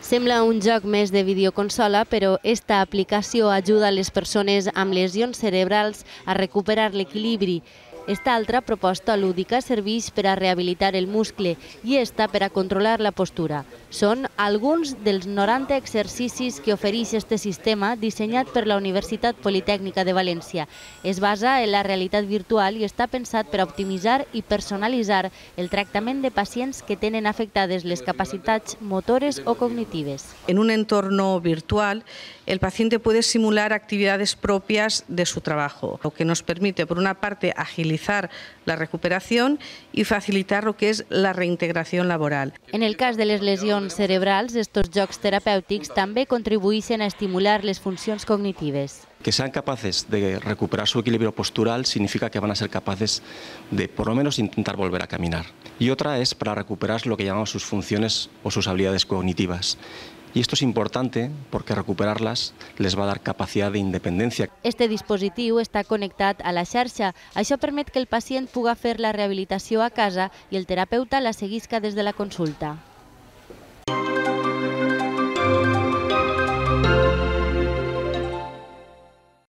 Sembla un joc més de videoconsola, però esta aplicació ajuda les persones amb lesions cerebrals a recuperar l'equilibri. Esta altra proposta lúdica serveix per a rehabilitar el muscle i esta per a controlar la postura. Són alguns dels 90 exercicis que ofereix este sistema dissenyat per la Universitat Politècnica de València. Es basa en la realitat virtual i està pensat per a optimitzar i personalitzar el tractament de pacients que tenen afectades les capacitats motores o cognitives. En un entorno virtual, el paciente puede simular actividades propias de su trabajo, lo que nos permite, por una parte, agilizar la recuperación y facilitar lo que es la reintegración laboral. En el cas de les lesions cerebrals, estos jocs terapèutics també contribueixen a estimular les funcions cognitives. Que sean capaces de recuperar su equilibrio postural significa que van a ser capaces de, por lo menos, intentar volver a caminar. Y otra es para recuperar lo que llamamos sus funciones o sus habilidades cognitivas. Y esto es importante porque recuperarlas les va a dar capacidad de independencia. Este dispositiu està connectat a la xarxa. Això permet que el pacient pugui fer la rehabilitació a casa i el terapeuta la seguisca des de la consulta.